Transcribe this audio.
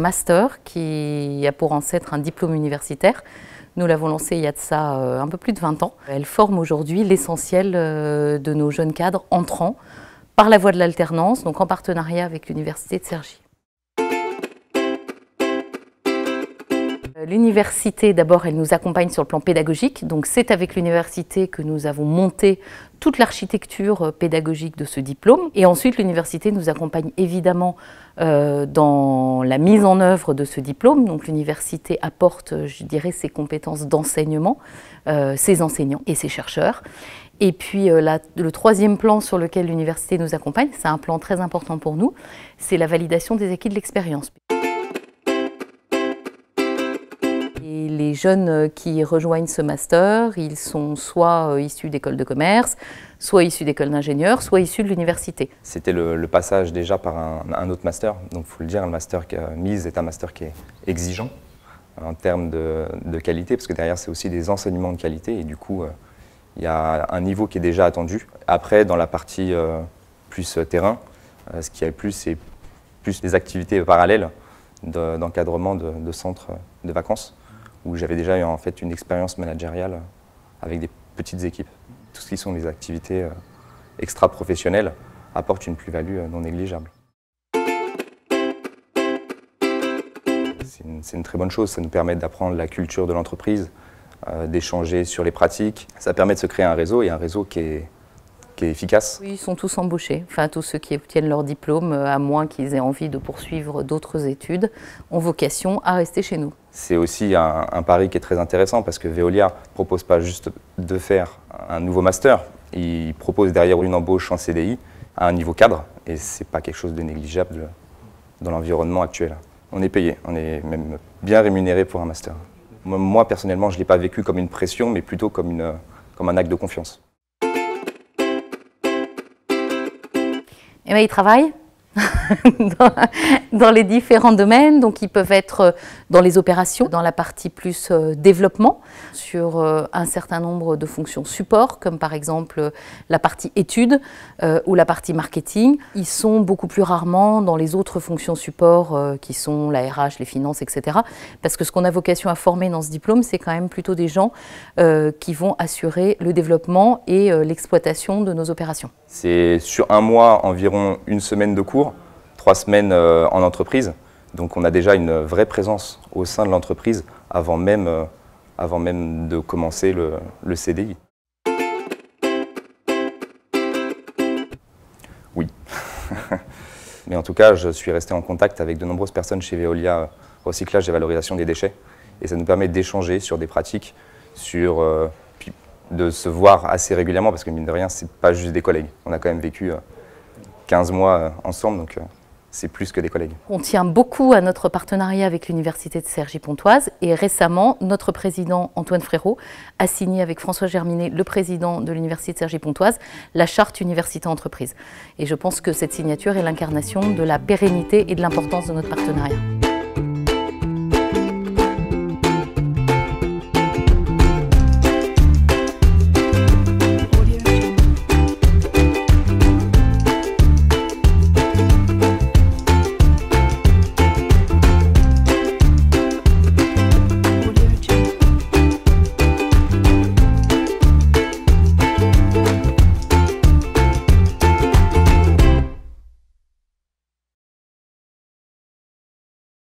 master qui a pour ancêtre un diplôme universitaire. Nous l'avons lancé il y a de ça un peu plus de 20 ans. Elle forme aujourd'hui l'essentiel de nos jeunes cadres entrants par la voie de l'alternance, donc en partenariat avec l'Université de Cergy. L'université, d'abord, elle nous accompagne sur le plan pédagogique. Donc c'est avec l'université que nous avons monté toute l'architecture pédagogique de ce diplôme. Et ensuite, l'université nous accompagne évidemment dans la mise en œuvre de ce diplôme. Donc l'université apporte, je dirais, ses compétences d'enseignement, ses enseignants et ses chercheurs. Et puis le troisième plan sur lequel l'université nous accompagne, c'est un plan très important pour nous, c'est la validation des acquis de l'expérience. Et les jeunes qui rejoignent ce master, ils sont soit issus d'écoles de commerce, soit issus d'écoles d'ingénieurs, soit issus de l'université. C'était le passage déjà par un autre master. Donc il faut le dire, le master MISE est un master qui est exigeant en termes de qualité, parce que derrière c'est aussi des enseignements de qualité et du coup il y a un niveau qui est déjà attendu. Après, dans la partie plus terrain, ce qui a plus, c'est plus des activités parallèles d'encadrement de centres de vacances, où j'avais déjà eu en fait une expérience managériale avec des petites équipes. Tout ce qui sont les activités extra-professionnelles apporte une plus-value non négligeable. C'est une très bonne chose, ça nous permet d'apprendre la culture de l'entreprise, d'échanger sur les pratiques. Ça permet de se créer un réseau, et un réseau qui est efficace. Oui, ils sont tous embauchés, enfin tous ceux qui obtiennent leur diplôme, à moins qu'ils aient envie de poursuivre d'autres études, ont vocation à rester chez nous. C'est aussi un pari qui est très intéressant parce que Veolia ne propose pas juste de faire un nouveau master, il propose derrière une embauche en CDI à un niveau cadre, et ce n'est pas quelque chose de négligeable dans l'environnement actuel. On est payé, on est même bien rémunéré pour un master. Moi personnellement, je ne l'ai pas vécu comme une pression, mais plutôt comme un acte de confiance. Et bien, ils travaillent dans les différents domaines, donc ils peuvent être dans les opérations, dans la partie plus développement, sur un certain nombre de fonctions support, comme par exemple la partie études ou la partie marketing. Ils sont beaucoup plus rarement dans les autres fonctions support qui sont la RH, les finances, etc. Parce que ce qu'on a vocation à former dans ce diplôme, c'est quand même plutôt des gens qui vont assurer le développement et l'exploitation de nos opérations. C'est sur un mois, environ une semaine de cours, 3 semaines en entreprise. Donc on a déjà une vraie présence au sein de l'entreprise avant même de commencer le CDI. Oui. Mais en tout cas, je suis resté en contact avec de nombreuses personnes chez Veolia Recyclage et Valorisation des déchets. Et ça nous permet d'échanger sur des pratiques, de se voir assez régulièrement, parce que mine de rien, c'est pas juste des collègues. On a quand même vécu 15 mois ensemble, donc c'est plus que des collègues. On tient beaucoup à notre partenariat avec l'Université de Cergy-Pontoise et récemment, notre président Antoine Frérot a signé avec François Germinet, le président de l'Université de Cergy-Pontoise, la charte université-entreprise. Et je pense que cette signature est l'incarnation de la pérennité et de l'importance de notre partenariat.